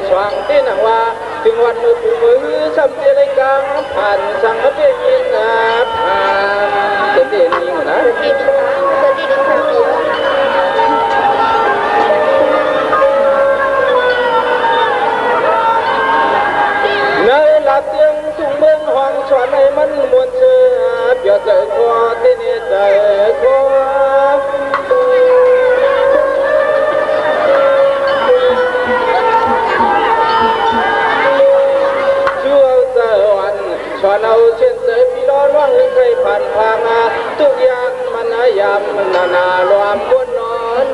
สว่างที่นังว่าถึงวันมือผู้มือซ้ำเจริญกลางผ่านสังเวียนนาผ่านเด่นยิ่งนะในหลักยังทุ่งเมืองห้องสวนให้มันมวลเชื่อเปียกเจอคอที่นี่เจอคอชวนเอาเช่นเจอพี่น้องว่างเคยผ่านพางทุกอย่างมันยามมันนารวมบนนอน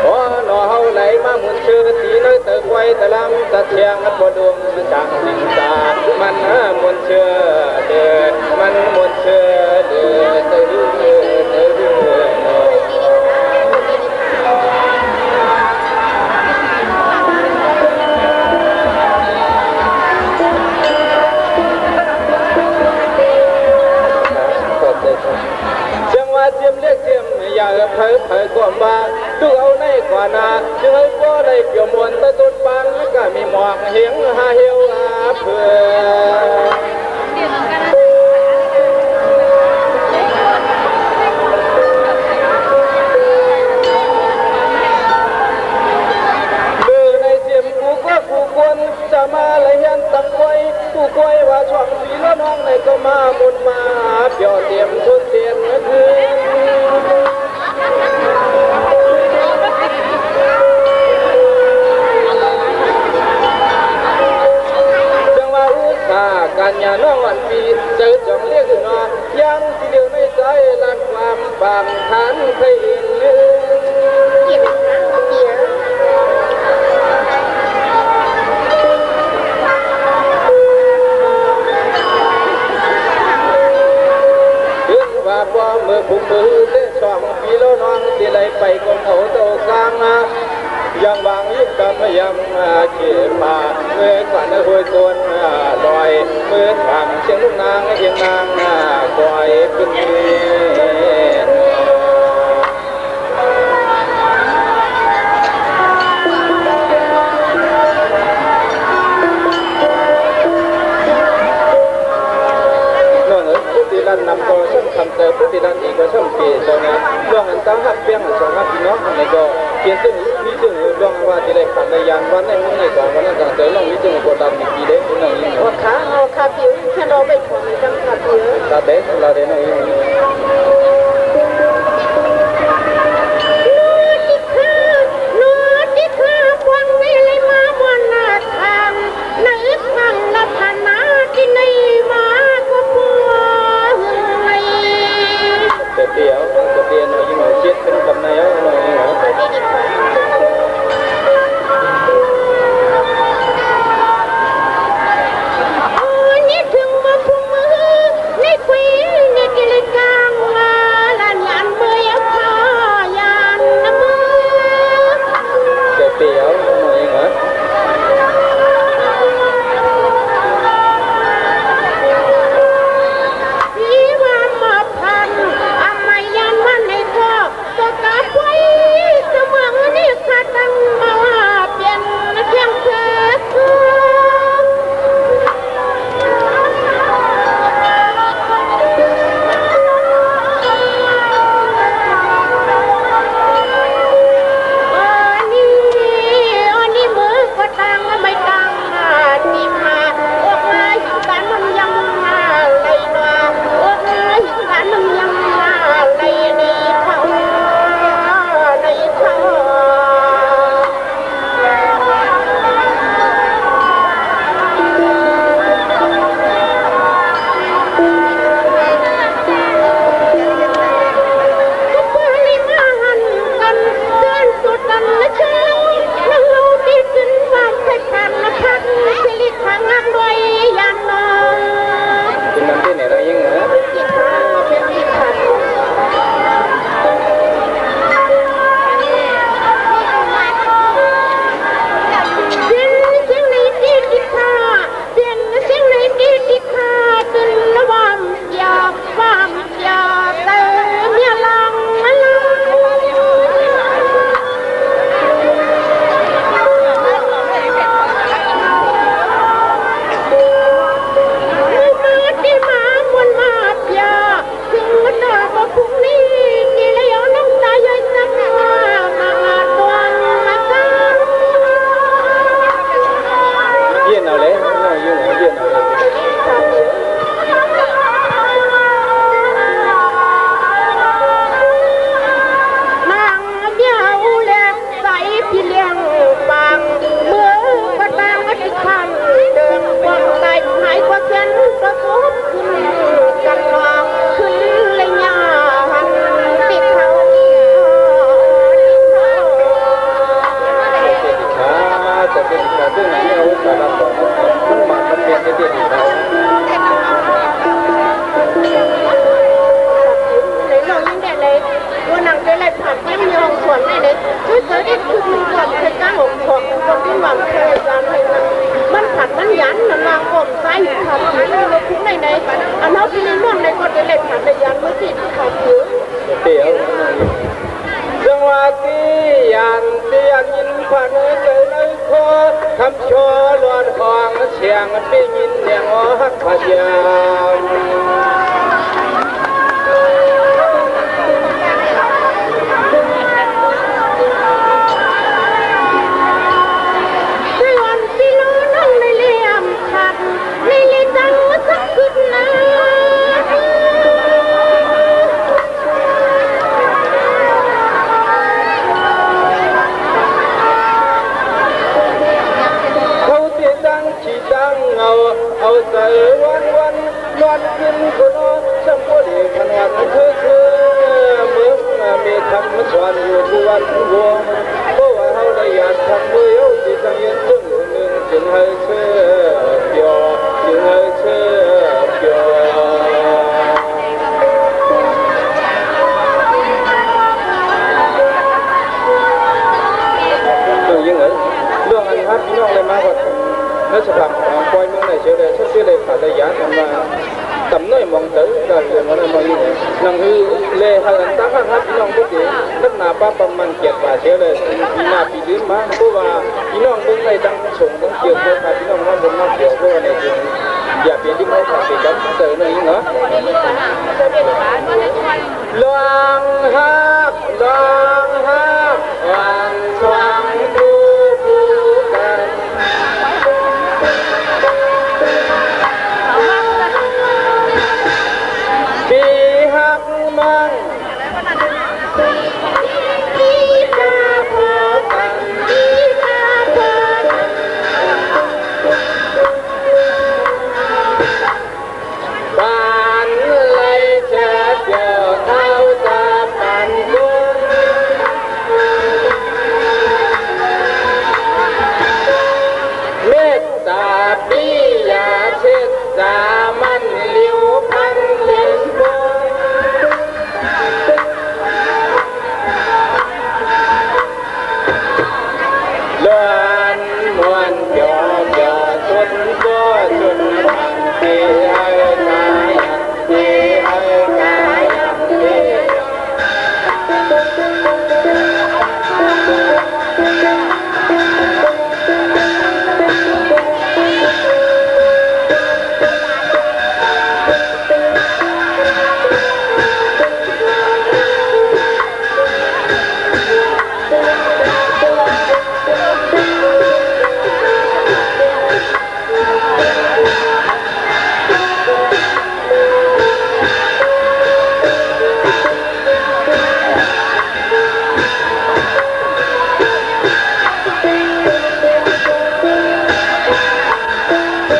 พอหนอเฮาไหลมาหมุนเชื่อตีน้อยเติกไว้แต่ลำตะเทียงมันบ่ดวงจังสิงตามันหมุนเชื่อเดินมันหมุนเชื่อเดินเตืเจียมเรียกเจียมอย่าเผยความบางดูเอาในกว่านาจึงให้พ่อได้เกี่ยวมวลตะตุนปังก็มีหมอกเหียงหาเหี่ยวเพื่อผู้ควรจะมาเลยยันตั้งไว้ผู้ควยว่าช่องสีล้อน้องในก็มามุนมาเปี่ยวเตรียมทุนเตียนคืนจังว่าอุตสาหการยาน้องวันปีเจอจงเรียกขึ้นมายังที่เดียวในใจรักความบางทันเคยเห็นว่าเมื่อผู้มือเล่สองปีแล้วน้องที่ไหลไปกองเขาโตกลางยังวางยึดกับยำเกี่ยป่าเมื่อก่อนหัวโกนลอยเมื่อทางเชียงลูกนางเอียงนางปล่อยขึ้นด้านนำตัวช่างทำเจอผู้ที่ด้านอีกก็ช่างเกี่ยตัวนี้เรื่องอันตั้งหักเปี้ยงสองหักพี่น้องอะไรก็เกี่ยซึ่งมีซึ่งเรื่องว่าที่ไรขันในยานวันในมื้อในก่อนวันนั้นต่างเจอเรื่องมีซึ่งกดดันปีเด็กคนนั้นยิ่งว่าขาเอาขาผิวแค่เราไปถอนจังขาผิวเราเด็กเราเด็กนั่นเองเดี๋ยวน้อยยิ่งเช็ดเป็นกับนายน้อยยิ่งนี่ถึงมาพุ่งมือในคุยในกิเลสกลาง ยามเอาใส่วันขึ้นคนสัมผัสขนาดเมื่อมีธรรมสวรรค์อยู่ทุกวันรวมเพราะว่าเขาได้อยากทำเมื่อที่สังเกตจึงหนึ่งจึงให้เชื่อเกี่ยวจึงให้เชื่อเกี่ยวยังไงเรื่องอันครับพี่น้องเลยมาก่อนนักสภาปล่อยมือในเชื่อเลยเชื่อเลยขาดระยะทำมาตำน้อยมองตื้อการเรียนวันนั้นมาอยู่นั่งคือเล่หันตาข้างครับพี่น้องพวกนี้นักหนาป้าประมาณเกียรติป่าเชื่อเลยปีหน้าปีดื้อมาเพราะว่าพี่น้องเพิ่งได้ตั้งส่งตั้งเกี่ยวกับพี่น้องว่าบนน้องเกี่ยวเพราะว่าในจริงอย่าเปลี่ยนที่เขาขาดสิครับเจอหน่อยเนาะลองฮักว้า